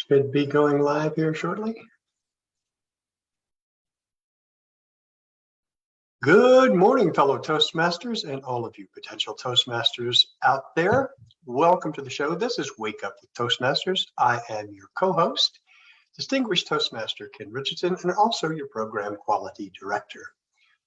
Should be going live here shortly. Good morning, fellow Toastmasters and all of you potential Toastmasters out there. Welcome to the show. This is Wake Up with Toastmasters. I am your co-host, Distinguished Toastmaster Ken Richardson, and also your Program Quality Director.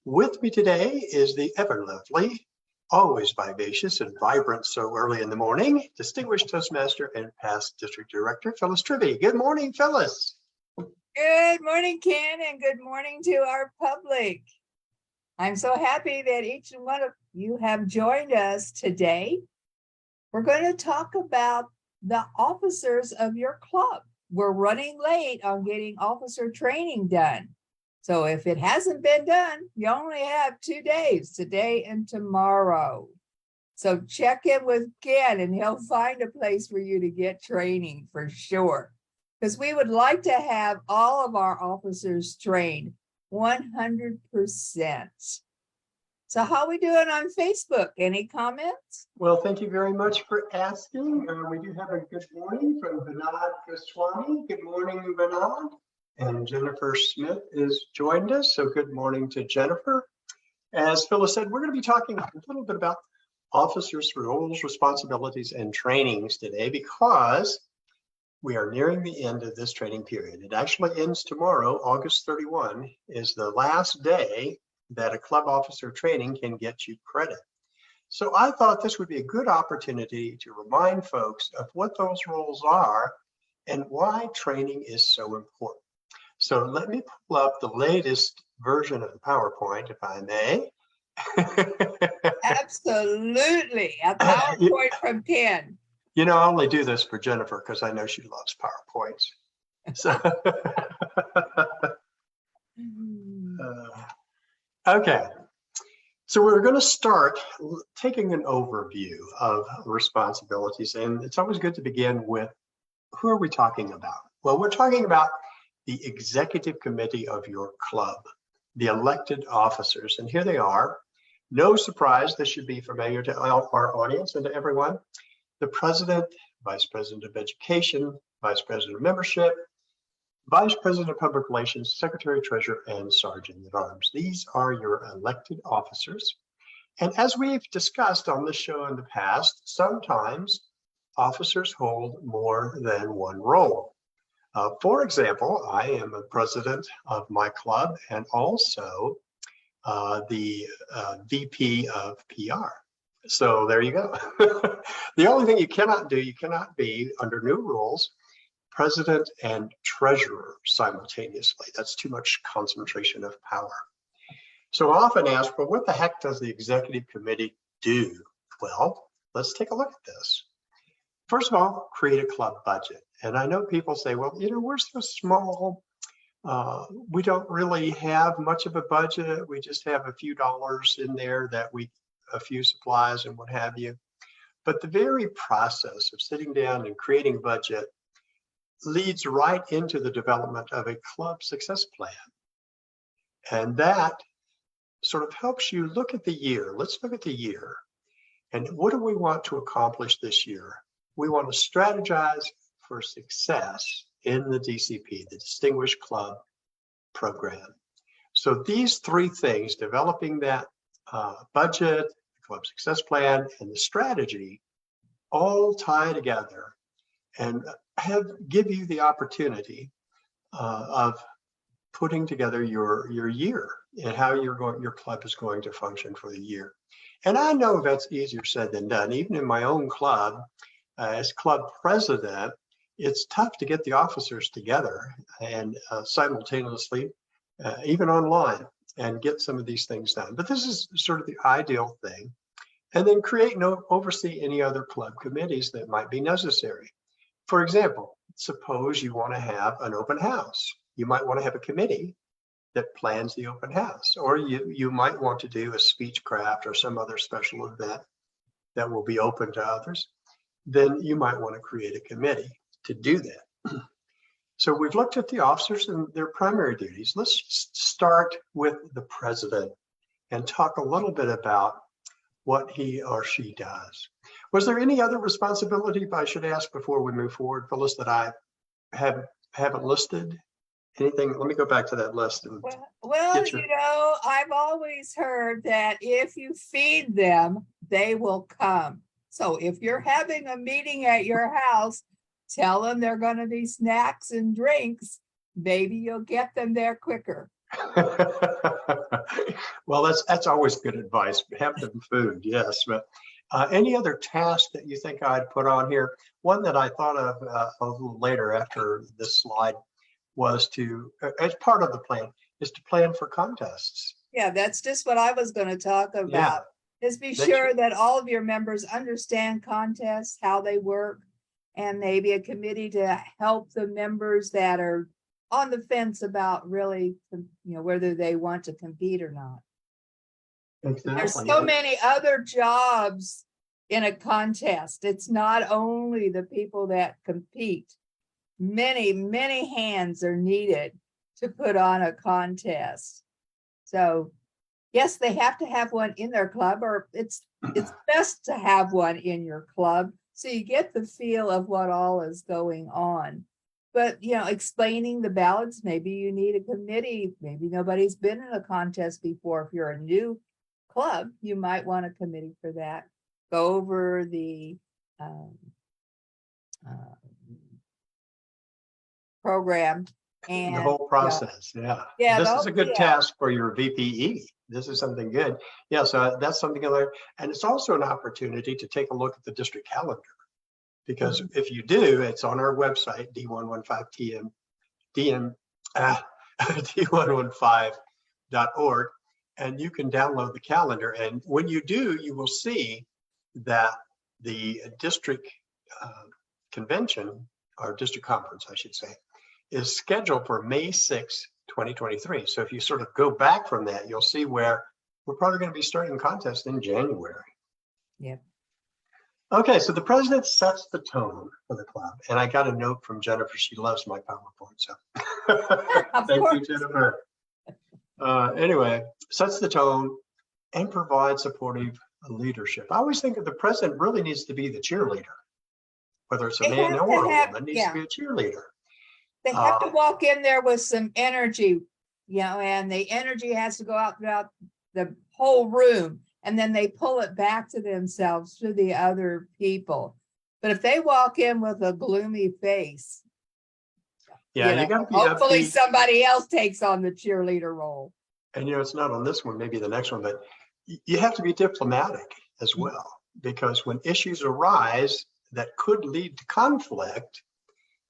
With me today is the ever lovely, always vivacious and vibrant so early in the morning, Distinguished Toastmaster and past District Director, Phyllis Trivy. Good morning, Phyllis. Good morning, Ken, and good morning to our public. I'm so happy that each one of you have joined us today. We're going to talk about the officers of your club. We're running late on getting officer training done. So if it hasn't been done, you only have 2 days, today and tomorrow. So check in with Ken and he'll find a place for you to get training for sure. Because we would like to have all of our officers trained 100%. So how are we doing on Facebook? Any comments? Well, thank you very much for asking. We do have a good morning from Vinod Goswami. Good morning, Vinod. And Jennifer Smith is joined us. So good morning to Jennifer. As Phyllis said, we're going to be talking a little bit about officers' roles, responsibilities, and trainings today because we are nearing the end of this training period. It actually ends tomorrow. August 31 is the last day that a club officer training can get you credit. So I thought this would be a good opportunity to remind folks of what those roles are and why training is so important. So let me pull up the latest version of the PowerPoint, if I may. Absolutely, a PowerPoint from Ken. You know, I only do this for Jennifer because I know she loves PowerPoints. So, okay. So we're going to start taking an overview of responsibilities, and it's always good to begin with who are we talking about? Well, we're talking about the executive committee of your club, the elected officers, and here they are. No surprise, this should be familiar to our audience and to everyone. The president, vice president of education, vice president of membership, vice president of public relations, secretary, treasurer, and sergeant at arms. These are your elected officers. And as we've discussed on this show in the past, sometimes officers hold more than one role. For example, I am a president of my club and also the VP of PR. So there you go. The only thing you cannot do, you cannot be, under new rules, president and treasurer simultaneously. That's too much concentration of power. So I often ask, well, what the heck does the executive committee do? Well, let's take a look at this. First of all, create a club budget. And I know people say, well, you know, we're so small. We don't really have much of a budget. We just have a few dollars in there that a few supplies and what have you. But the very process of sitting down and creating a budget leads right into the development of a club success plan. And that sort of helps you look at the year. Let's look at the year. And what do we want to accomplish this year? We want to strategize for success in the DCP, the Distinguished Club Program. So these three things, developing that budget, the club success plan, and the strategy, all tie together and give you the opportunity of putting together your year and how your club is going to function for the year. And I know that's easier said than done. Even in my own club, as club president, it's tough to get the officers together and simultaneously, even online, and get some of these things done. But this is sort of the ideal thing. And then create and oversee any other club committees that might be necessary. For example, suppose you want to have an open house. You might want to have a committee that plans the open house, or you might want to do a speech craft or some other special event that will be open to others. Then you might want to create a committee to do that. So we've looked at the officers and their primary duties. Let's start with the president and talk a little bit about what he or she does. Was there any other responsibility I should ask before we move forward, Phyllis, that I have it listed? Anything? Let me go back to that list and Well, get your. I've always heard that if you feed them, they will come. So if you're having a meeting at your house, tell them they're going to be snacks and drinks. Maybe you'll get them there quicker. Well, that's always good advice. Have them food, yes. But any other tasks that you think I'd put on here? One that I thought of a little later after this slide was to, as part of the plan, is to plan for contests. Yeah, that's just what I was going to talk about. Yeah. Is be sure that all of your members understand contests, how they work, and maybe a committee to help the members that are on the fence about really, whether they want to compete or not. Exactly. There's so many other jobs in a contest. It's not only the people that compete. Many, many hands are needed to put on a contest. So yes, they have to have one in their club, or it's best to have one in your club so you get the feel of what all is going on. But explaining the ballots, maybe you need a committee, maybe nobody's been in a contest before. If you're a new club, you might want a committee for that. Go over the program and the whole process. Yeah. This is a good task for your VPE. This is something good. Yeah, so that's something to learn. And it's also an opportunity to take a look at the district calendar. Because if you do, it's on our website, d115.org, and you can download the calendar. And when you do, you will see that the district convention, or district conference, I should say, is scheduled for May 6, 2023. So if you sort of go back from that, you'll see where we're probably going to be starting contests in January. Yeah. Okay, so the president sets the tone for the club. And I got a note from Jennifer. She loves my PowerPoint. So thank you, Jennifer. Anyway, sets the tone and provides supportive leadership. I always think that the president really needs to be the cheerleader. Whether it's a man or a woman, needs to be a cheerleader. They have to walk in there with some energy, and the energy has to go out throughout the whole room. And then they pull it back to themselves, to the other people. But if they walk in with a gloomy face, you got to be hopefully upbeat. Somebody else takes on the cheerleader role. And it's not on this one, maybe the next one, but you have to be diplomatic as well, because when issues arise that could lead to conflict,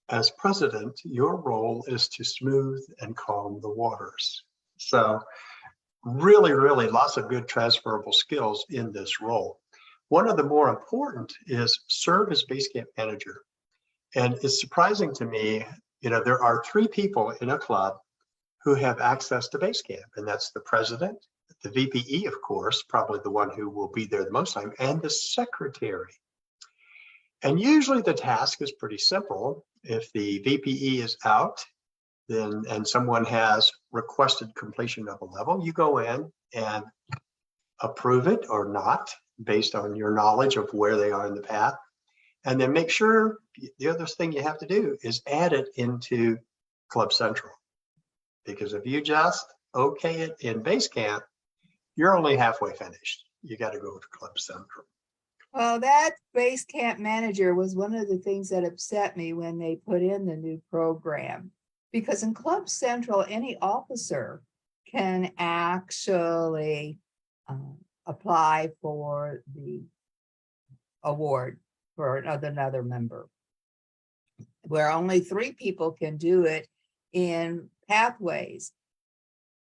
as president, your role is to smooth and calm the waters. So really, really lots of good transferable skills in this role. One of the more important is serve as base camp manager. And it's surprising to me, there are 3 people in a club who have access to base camp, and that's the president, the VPE, of course, probably the one who will be there the most time, and the secretary. And usually the task is pretty simple. If the VPE is out, and someone has requested completion of a level, you go in and approve it or not based on your knowledge of where they are in the path. And then make sure the other thing you have to do is add it into Club Central. Because if you just okay it in base camp, you're only halfway finished. You got to go to Club Central. Well, that base camp manager was one of the things that upset me when they put in the new program. Because in Club Central, any officer can actually apply for the award for another member, where only 3 people can do it in Pathways.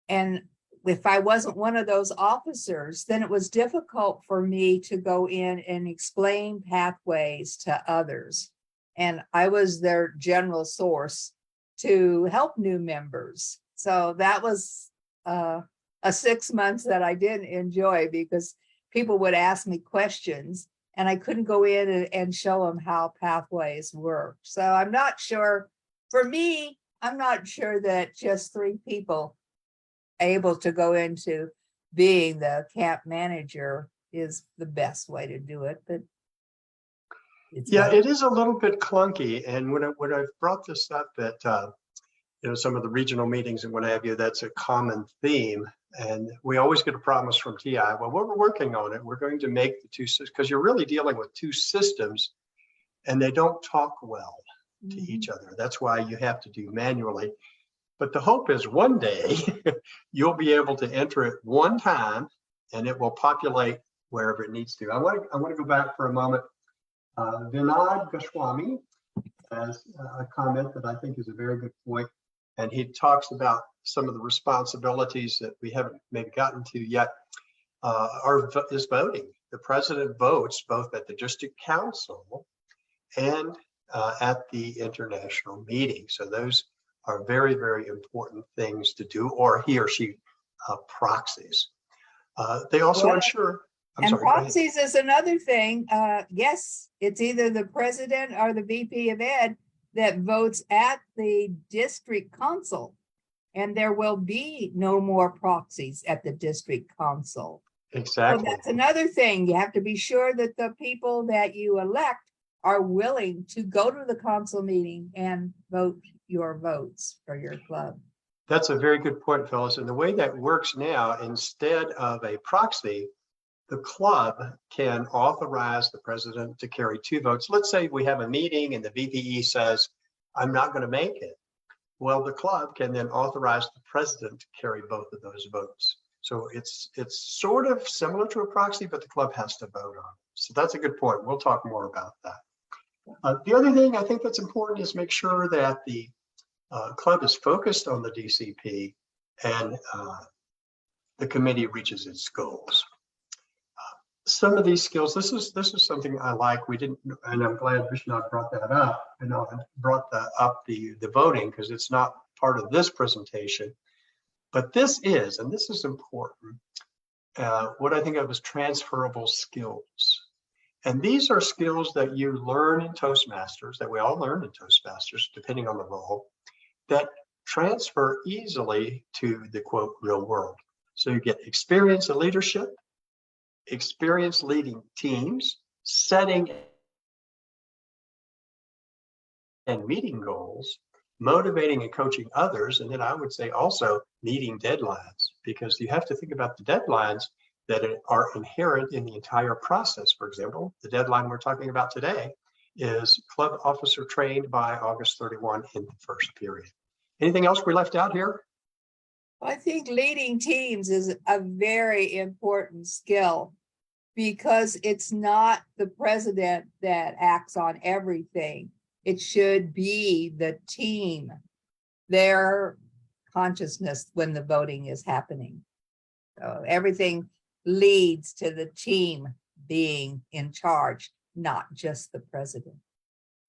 And if I wasn't one of those officers, then it was difficult for me to go in and explain Pathways to others. And I was their general source to help new members. So that was a 6 months that I didn't enjoy, because people would ask me questions and I couldn't go in and show them how Pathways work. So I'm not sure, for me, I'm not sure that just 3 people able to go into being the camp manager is the best way to do it. But Yeah, it is a little bit clunky. And when I brought this up at some of the regional meetings and what have you, that's a common theme. And we always get a promise from TI. Well, we're working on it. We're going to make the two systems, because you're really dealing with two systems and they don't talk well to each other. That's why you have to do manually. But the hope is one day you'll be able to enter it one time and it will populate wherever it needs to. I want to go back for a moment. Vinod Goswami has a comment that I think is a very good point. And he talks about some of the responsibilities that we haven't maybe gotten to yet is voting. The president votes both at the district council and at the international meeting. So those are very, very important things to do, or he or she proxies. They also ensure. Proxies is another thing. Yes, it's either the president or the VP of Ed that votes at the district council, and there will be no more proxies at the district council. Exactly. So that's another thing. You have to be sure that the people that you elect are willing to go to the council meeting and vote your votes for your club. That's a very good point, Phyllis. And the way that works now, instead of a proxy, the club can authorize the president to carry two votes. Let's say we have a meeting and the VPE says, I'm not going to make it. Well, the club can then authorize the president to carry both of those votes. So it's sort of similar to a proxy, but the club has to vote on it. So that's a good point. We'll talk more about that. The other thing I think that's important is make sure that the club is focused on the DCP and the committee reaches its goals. Some of these skills, this is something I like. We didn't, and I'm glad Vishnu brought that up, and brought up the voting, because it's not part of this presentation. But this is, and this is important, what I think of as transferable skills. And these are skills that you learn in Toastmasters, that we all learn in Toastmasters, depending on the role, that transfer easily to the quote real world. So you get experience in leadership, experience leading teams, setting and meeting goals, motivating and coaching others, and then I would say also meeting deadlines, because you have to think about the deadlines that are inherent in the entire process. For example, the deadline we're talking about today is club officer trained by August 31 in the first period. Anything else we left out here? I think leading teams is a very important skill, because it's not the president that acts on everything. It should be the team, their consciousness when the voting is happening. So everything leads to the team being in charge, not just the president.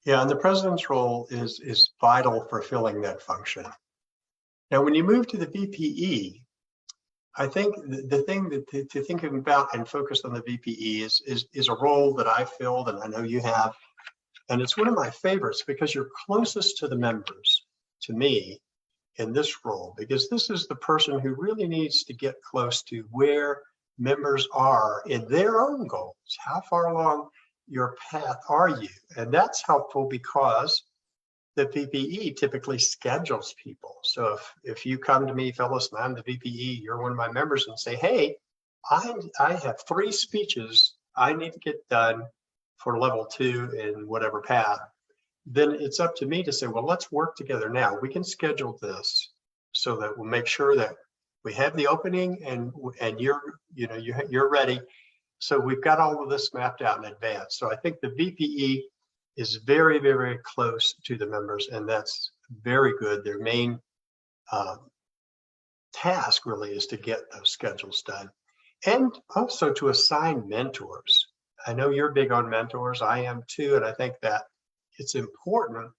Yeah, and the president's role is vital for filling that function. Now, when you move to the VPE, I think the thing that to think about and focus on the VPE is a role that I filled, and I know you have, and it's one of my favorites because you're closest to the members, to me, in this role, because this is the person who really needs to get close to where members are in their own goals. How far along your path are you? And that's helpful because the VPE typically schedules people. So if you come to me, Phyllis, and I'm the VPE, you're one of my members, and say, hey, I have 3 speeches I need to get done for level 2 in whatever path, then it's up to me to say, well, let's work together now. We can schedule this so that we'll make sure that we have the opening and you're ready. So we've got all of this mapped out in advance. So I think the VPE is very, very close to the members, and that's very good. Their main task really is to get those schedules done, and also to assign mentors. I know you're big on mentors. I am too, and I think that it's important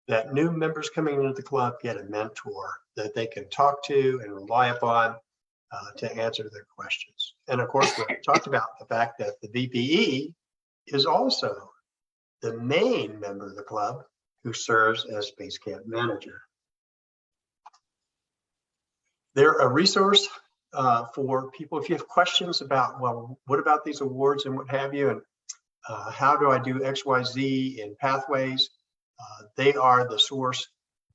that new members coming into the club get a mentor that they can talk to and rely upon to answer their questions. And of course, we talked about the fact that the VPE is also the main member of the club who serves as Base Camp Manager. They're a resource for people if you have questions about, well, what about these awards and what have you, and how do I do XYZ in pathways? They are the source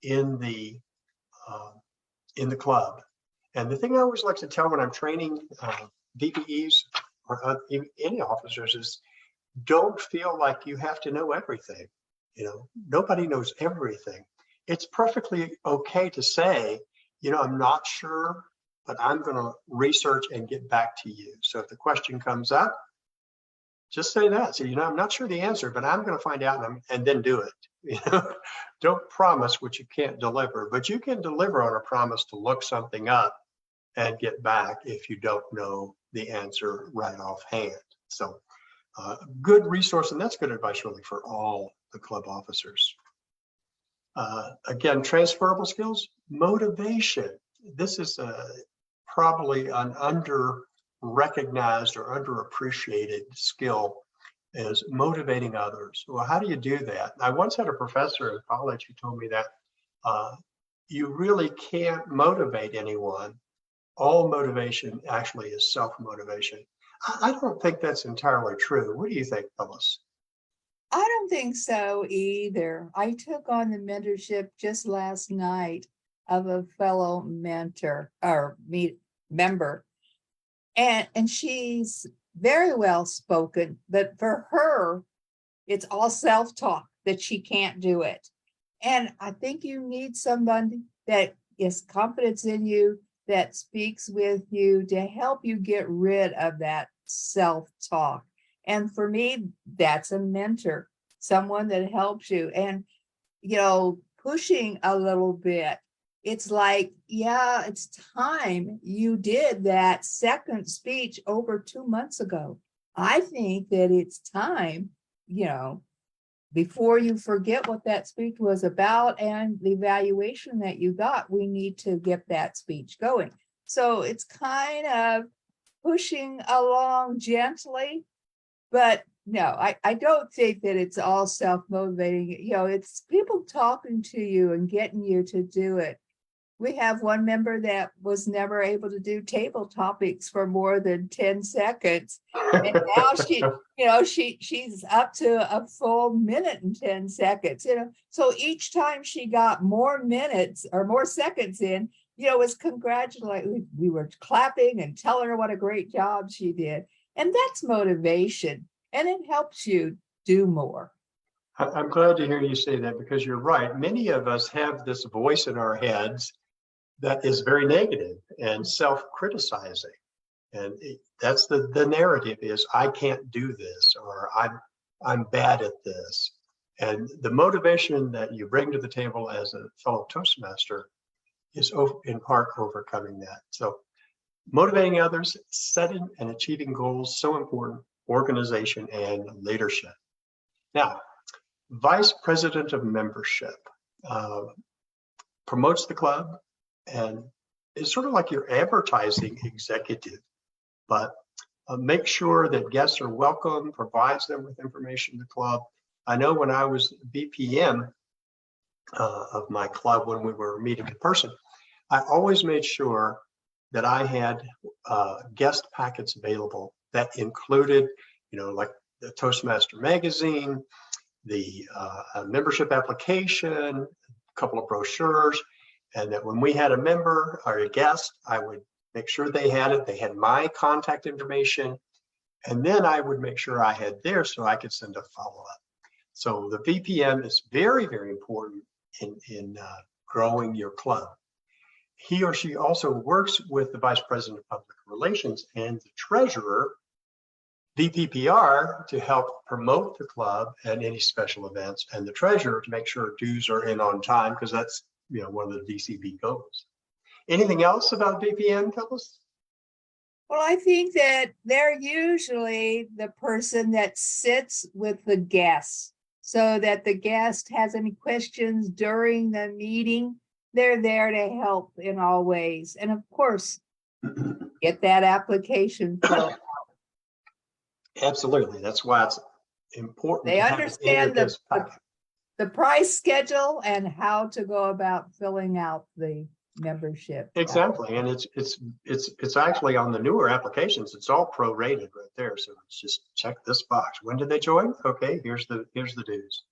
in the club. And the thing I always like to tell when I'm training VPEs or any officers is don't feel like you have to know everything. Nobody knows everything. It's perfectly okay to say, I'm not sure, but I'm going to research and get back to you. So if the question comes up, just say that. So, I'm not sure the answer, but I'm going to find out and then do it. Don't promise what you can't deliver, but you can deliver on a promise to look something up and get back if you don't know the answer right offhand. So good resource, and that's good advice really for all the club officers. Again, transferable skills, motivation. This is probably an under-recognized or underappreciated skill, is motivating others. Well, how do you do that? I once had a professor in college who told me that you really can't motivate anyone. All motivation actually is self-motivation. I don't think that's entirely true. What do you think, Phyllis? I don't think so either. I took on the mentorship just last night of a fellow mentor or member, and she's very well spoken, but for her, it's all self-talk that she can't do it. And I think you need somebody that is confident in you, that speaks with you to help you get rid of that self-talk. And for me, that's a mentor, someone that helps you. And, pushing a little bit, it's like, yeah, it's time you did that second speech over 2 months ago. I think that it's time, before you forget what that speech was about and the evaluation that you got, we need to get that speech going. So it's kind of pushing along gently, but no, I don't think that it's all self-motivating. It's people talking to you and getting you to do it. We have one member that was never able to do table topics for more than 10 seconds. And now she's up to a full minute and 10 seconds, So each time she got more minutes or more seconds in, was congratulating. We were clapping and telling her what a great job she did. And that's motivation. And it helps you do more. I'm glad to hear you say that, because you're right. Many of us have this voice in our heads that is very negative and self-criticizing. And that's the narrative is, I can't do this, or I'm bad at this. And the motivation that you bring to the table as a fellow Toastmaster is in part overcoming that. So motivating others, setting and achieving goals, so important, organization and leadership. Now, Vice President of Membership promotes the club, and it's sort of like your advertising executive, but make sure that guests are welcome, provides them with information in the club. I know when I was BPM of my club, when we were meeting in person, I always made sure that I had guest packets available that included, like the Toastmaster magazine, the membership application, a couple of brochures, and that when we had a member or a guest, I would make sure they had it. They had my contact information, and then I would make sure I had theirs so I could send a follow-up. So the VPM is very, very important in growing your club. He or she also works with the Vice President of Public Relations and the Treasurer, VPPR, to help promote the club and any special events, and the Treasurer to make sure dues are in on time, because that's one of the DCB goals. Anything else about VPN, Phyllis? Well, I think that they're usually the person that sits with the guests, so that the guest has any questions during the meeting. They're there to help in all ways. And of course, get that application filled out. Absolutely. That's why it's important. They understand the price schedule and how to go about filling out the membership. Exactly, and it's actually on the newer applications. It's all prorated right there, so it's just check this box. When did they join? Okay, here's the dues.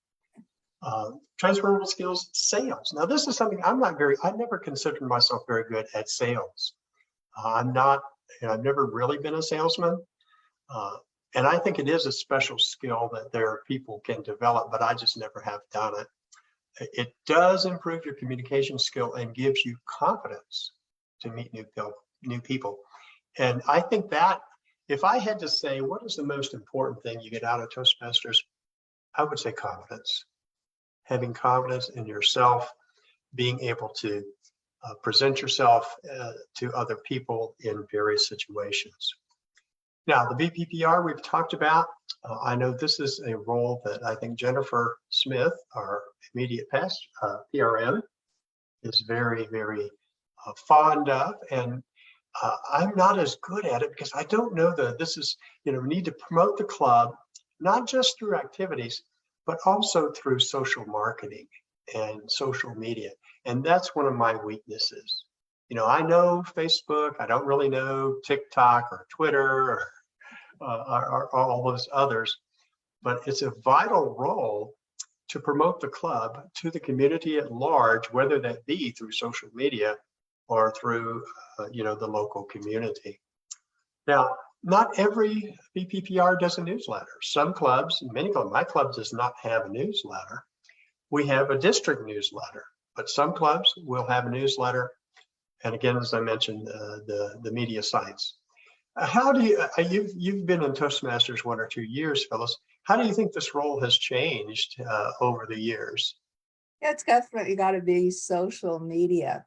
Transferable skills, sales. Now, this is something I never considered myself very good at sales. I'm not, I've never really been a salesman. And I think it is a special skill that there people can develop, but I just never have done it. It does improve your communication skill and gives you confidence to meet new people. And I think that if I had to say, what is the most important thing you get out of Toastmasters? I would say confidence. Having confidence in yourself, being able to present yourself to other people in various situations. Now, the BPPR we've talked about, I know this is a role that I think Jennifer Smith, our immediate past PRM, is very, very fond of. And I'm not as good at it because I don't know that this is, we need to promote the club, not just through activities, but also through social marketing and social media. And that's one of my weaknesses. I know Facebook, I don't really know TikTok or Twitter or all those others, but it's a vital role to promote the club to the community at large, whether that be through social media or through, the local community. Now, not every BPPR does a newsletter. Some clubs, many clubs, my club does not have a newsletter. We have a district newsletter, but some clubs will have a newsletter. And again, as I mentioned, the media sites. How do you've been in Toastmasters 1 or 2 years, Phyllis. How do you think this role has changed over the years? It's definitely got to be social media.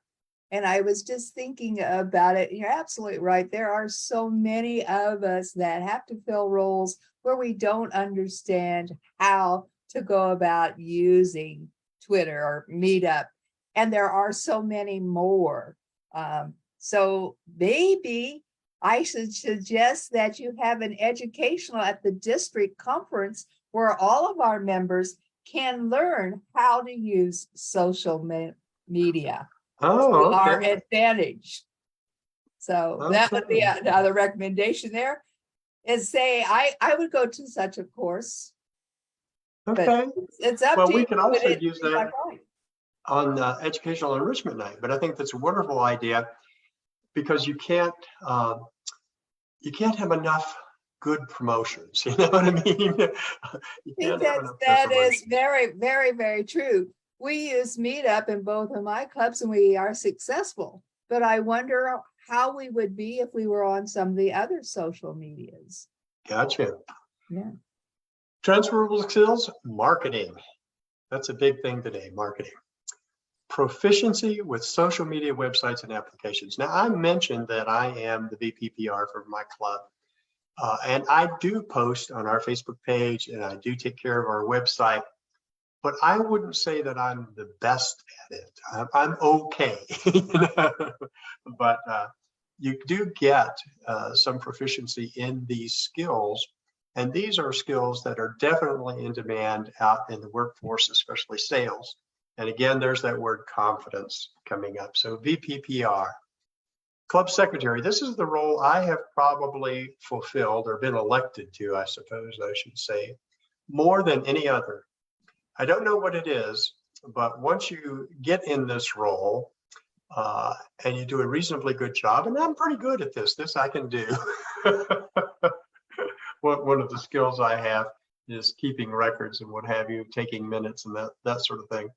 And I was just thinking about it. You're absolutely right. There are so many of us that have to fill roles where we don't understand how to go about using Twitter or Meetup. And there are so many more. So maybe I should suggest that you have an educational at the district conference where all of our members can learn how to use social media. Oh, okay. Our advantage. So that would be another recommendation there, is say I would go to such a course. Okay. But it's up to you. Well, we can also use that on Educational Enrichment Night, but I think that's a wonderful idea because you can't have enough good promotions. You know what I mean? I think that is very, very, very true. We use Meetup in both of my clubs and we are successful, but I wonder how we would be if we were on some of the other social medias. Gotcha. Yeah. Transferable skills, marketing. That's a big thing today, marketing. Proficiency with social media websites and applications. Now, I mentioned that I am the VPPR for my club, and I do post on our Facebook page and I do take care of our website. But I wouldn't say that I'm the best at it. I'm okay, but you do get some proficiency in these skills. And these are skills that are definitely in demand out in the workforce, especially sales. And again, there's that word confidence coming up. So VPPR, club secretary. This is the role I have probably fulfilled or been elected to, I suppose I should say, more than any other. I don't know what it is, but once you get in this role and you do a reasonably good job, and I'm pretty good at this I can do. One of the skills I have is keeping records and what have you, taking minutes and that sort of thing.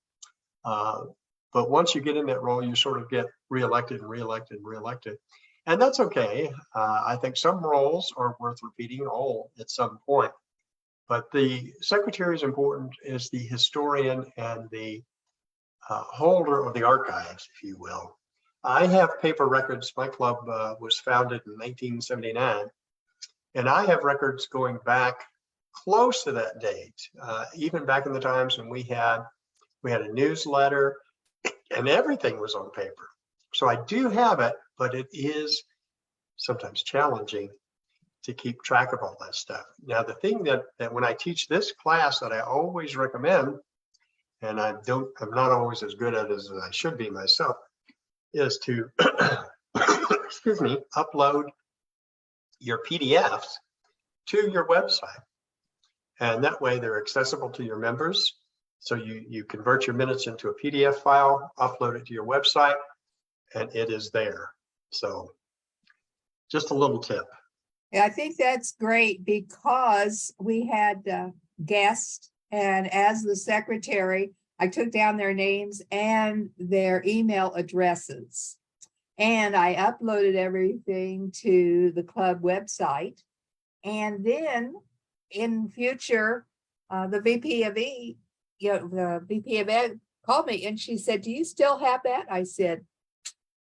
But once you get in that role, you sort of get reelected and reelected and reelected. And that's okay. I think some roles are worth repeating all at some point. But the secretary is important as the historian and the holder of the archives, if you will. I have paper records. My club was founded in 1979, and I have records going back close to that date, even back in the times when we had a newsletter and everything was on paper. So I do have it, but it is sometimes challenging to keep track of all that stuff. Now, the thing that when I teach this class that I always recommend, and I'm not always as good at it as I should be myself, is to, excuse me, upload your PDFs to your website. And that way they're accessible to your members. So you convert your minutes into a PDF file, upload it to your website, and it is there. So just a little tip. Yeah, I think that's great because we had guests, and as the secretary, I took down their names and their email addresses. And I uploaded everything to the club website. And then in future, the VP of E, the VP of Ed called me and she said, "Do you still have that?" I said,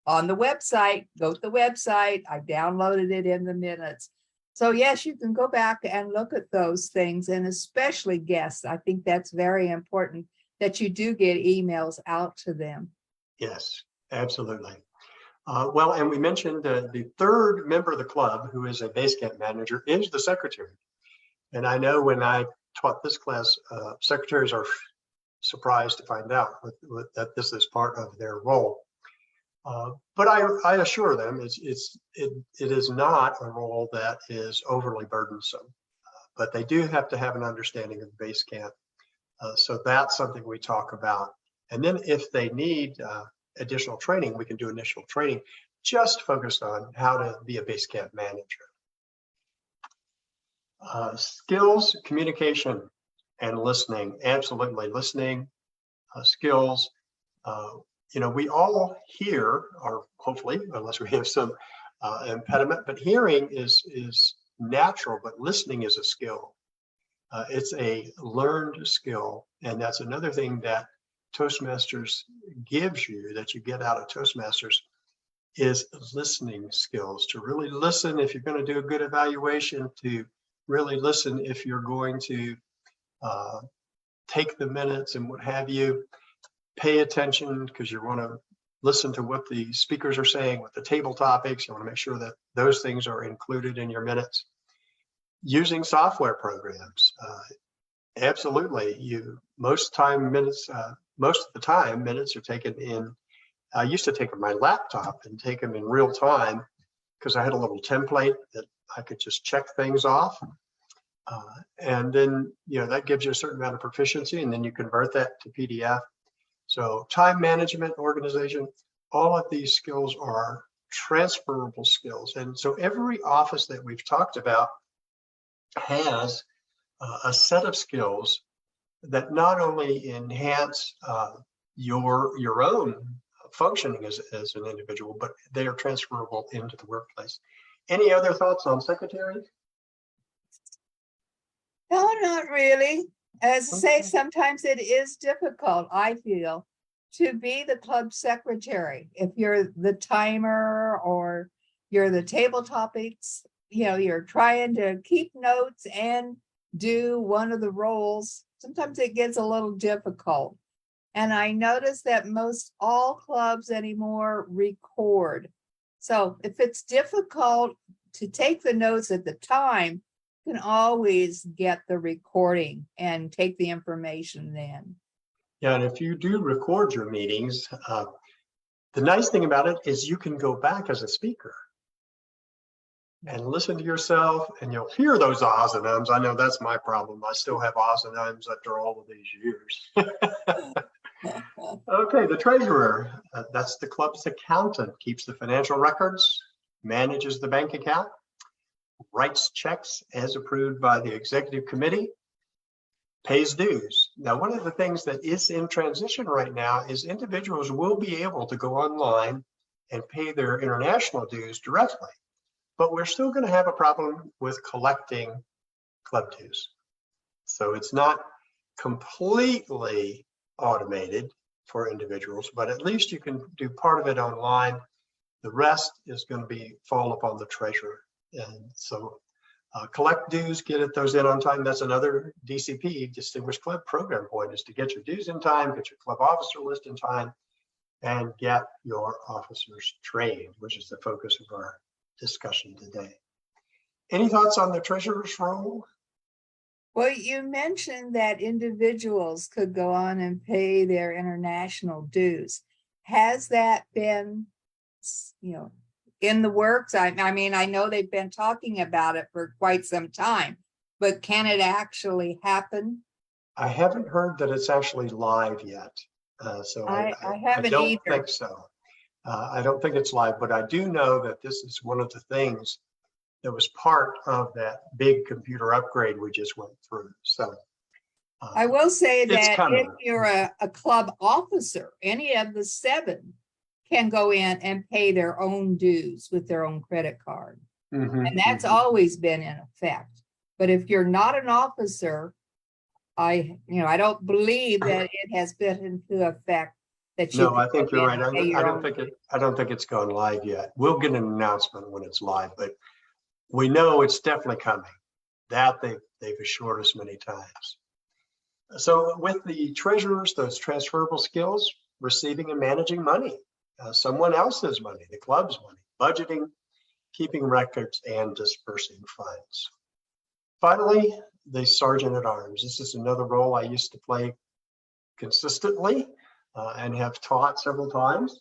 "On the website, go to the website." I downloaded it in the minutes. So yes, you can go back and look at those things, and especially guests. I think that's very important that you do get emails out to them. Yes, absolutely. Well, and we mentioned the third member of the club, who is a Basecamp manager, is the secretary. And I know when I taught this class, secretaries are surprised to find out that this is part of their role. But I assure them it is not a role that is overly burdensome, but they do have to have an understanding of Basecamp. So that's something we talk about. And then if they need additional training, we can do initial training just focused on how to be a Basecamp manager. Skills, communication, and listening. Absolutely, listening skills. We all hear, or hopefully, unless we have some impediment, but hearing is natural, but listening is a skill. It's a learned skill, and that's another thing that Toastmasters gives you, that you get out of Toastmasters, is listening skills. To really listen if you're going to do a good evaluation, to really listen if you're going to take the minutes and what have you. Pay attention because you want to listen to what the speakers are saying, what the table topics. You want to make sure that those things are included in your minutes. Using software programs. Absolutely. Most of the time minutes are taken in. I used to take my laptop and take them in real time because I had a little template that I could just check things off. And then, that gives you a certain amount of proficiency, and then you convert that to PDF. So time management, organization, all of these skills are transferable skills. And so every office that we've talked about has a set of skills that not only enhance your own functioning as an individual, but they are transferable into the workplace. Any other thoughts on secretaries? No, not really. As I say, sometimes it is difficult, I feel, to be the club secretary. If you're the timer or you're the table topics, you're trying to keep notes and do one of the roles. Sometimes it gets a little difficult. And I notice that most all clubs anymore record. So if it's difficult to take the notes at the time, you can always get the recording and take the information then. Yeah, and if you do record your meetings, the nice thing about it is you can go back as a speaker and listen to yourself, and you'll hear those ahs and ums. I know that's my problem. I still have ahs and ums after all of these years. Okay, the treasurer, that's the club's accountant, keeps the financial records, manages the bank account, writes checks as approved by the executive committee, pays dues. Now, one of the things that is in transition right now is individuals will be able to go online and pay their international dues directly, but we're still going to have a problem with collecting club dues. So it's not completely automated for individuals, but at least you can do part of it online. The rest is going to fall upon the treasurer. And so collect dues, get those in on time. That's another DCP, Distinguished Club Program point, is to get your dues in time, get your club officer list in time, and get your officers trained, which is the focus of our discussion today. Any thoughts on the treasurer's role? Well, you mentioned that individuals could go on and pay their international dues. has that been, in the works? I mean, I know they've been talking about it for quite some time, but can it actually happen? I haven't heard that it's actually live yet. So I I haven't don't either. think so. I don't think it's live, but I do know that this is one of the things that was part of that big computer upgrade we just went through. So I will say it's that if coming. you're a club officer, any of the 7 can go in and pay their own dues with their own credit card. And that's always been in effect. But if you're not an officer, I don't believe that it has been into effect that you No, I think you're right. I don't think it's gone live yet. We'll get an announcement when it's live, but we know it's definitely coming. That they've assured us many times. So with the treasurers, those transferable skills, receiving and managing money, someone else's money, the club's money, budgeting, keeping records, and dispersing funds. Finally, the sergeant at arms. This is another role I used to play consistently and have taught several times.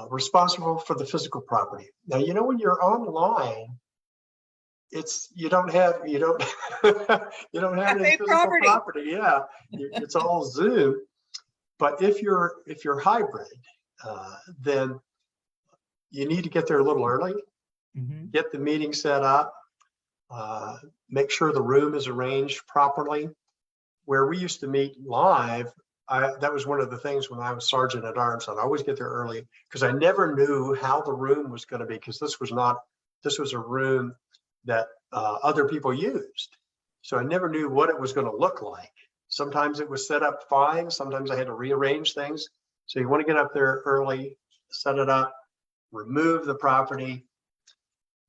Responsible for the physical property. Now, when you're online, you don't have you don't any physical property. Yeah, it's all Zoom. But if you're hybrid, then you need to get there a little early, get the meeting set up, make sure the room is arranged properly. Where we used to meet live, that was one of the things when I was sergeant at arms. I'd always get there early because I never knew how the room was going to be, because this was a room that other people used. So I never knew what it was going to look like. Sometimes it was set up fine. Sometimes I had to rearrange things. So you want to get up there early, set it up, remove the property,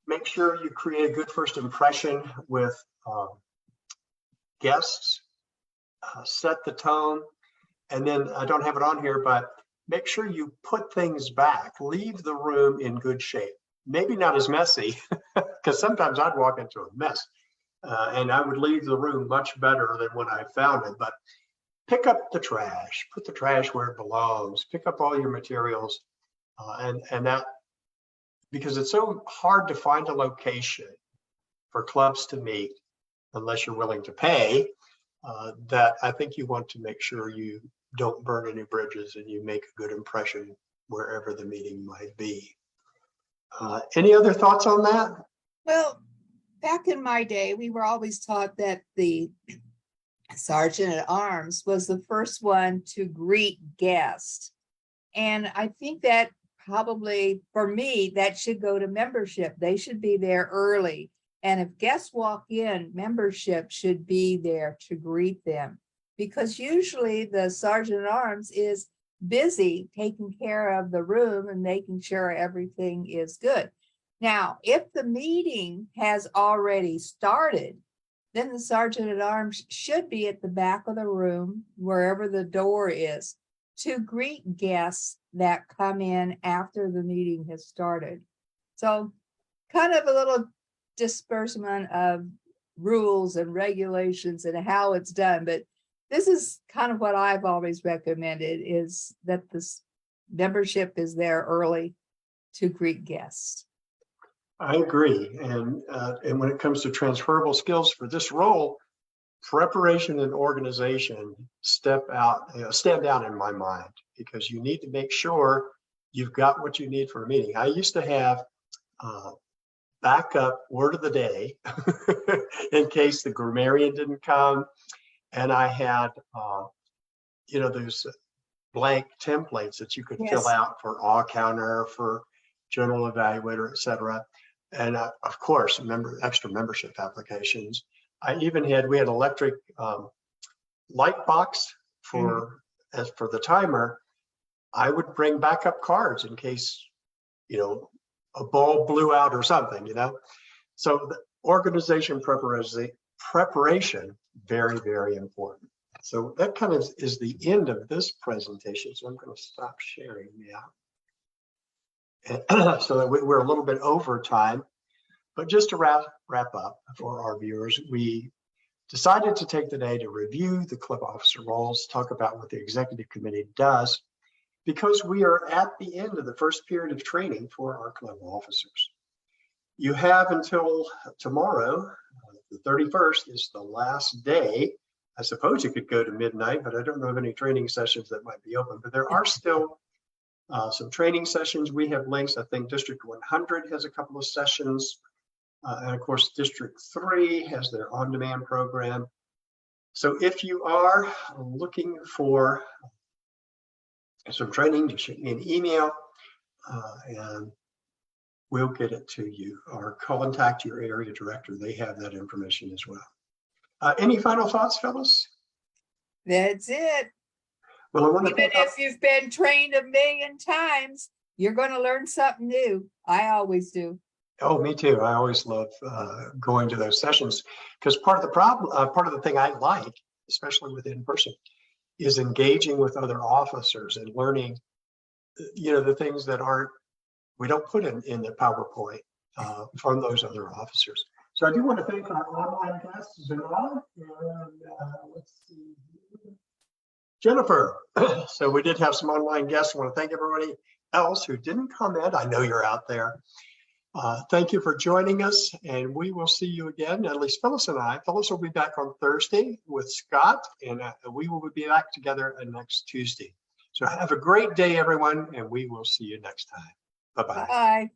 make sure you create a good first impression with guests, set the tone. And then I don't have it on here, but make sure you put things back, leave the room in good shape. Maybe not as messy, because sometimes I'd walk into a mess and I would leave the room much better than when I found it. But pick up the trash, put the trash where it belongs, pick up all your materials, and that, because it's so hard to find a location for clubs to meet unless you're willing to pay, that I think you want to make sure you don't burn any bridges and you make a good impression wherever the meeting might be. Any other thoughts on that? Well, back in my day, we were always taught that the sergeant at arms was the first one to greet guests. And I think that probably, for me, that should go to membership. They should be there early. And if guests walk in, membership should be there to greet them, because usually the sergeant at arms is busy taking care of the room and making sure everything is good. Now, if the meeting has already started, then the sergeant at arms should be at the back of the room, wherever the door is, to greet guests that come in after the meeting has started. So kind of a little disbursement of rules and regulations and how it's done. But this is kind of what I've always recommended, is that this membership is there early to greet guests. I agree. And when it comes to transferable skills for this role, preparation and organization stand out in my mind, because you need to make sure you've got what you need for a meeting. I used to have backup word of the day in case the grammarian didn't come. And I had, those blank templates that you could fill out for all counter, for general evaluator, et cetera. And of course, extra membership applications. We had electric light box for the timer. I would bring backup cards in case, a bulb blew out or something, So the organization preparation, very, very important. So that kind of is the end of this presentation. So I'm going to stop sharing now. So that we're a little bit over time. But just to wrap up for our viewers, we decided to take the day to review the club officer roles, talk about what the executive committee does, because we are at the end of the first period of training for ARC level officers. You have until tomorrow, the 31st is the last day. I suppose you could go to midnight, but I don't know of any training sessions that might be open, but there are still some training sessions. We have links. I think District 100 has a couple of sessions. And of course, District 3 has their on-demand program. So if you are looking for some training, just shoot me an email and we'll get it to you, or contact your area director. They have that information as well. Any final thoughts, fellas? That's it. Well, I want to Even if you've been trained 1,000,000 times, you're going to learn something new. I always do. Oh, me too. I always love going to those sessions, because part of the problem, part of the thing I like, especially with in person, is engaging with other officers and learning, the things that we don't put in the PowerPoint from those other officers. So I do want to thank our online guests, Zanala, and let's see, Jennifer. So we did have some online guests. I want to thank everybody else who didn't comment. I know you're out there. Thank you for joining us, and we will see you again, at least Phyllis and I. Phyllis will be back on Thursday with Scott, and we will be back together next Tuesday. So have a great day, everyone, and we will see you next time. Bye-bye. Bye.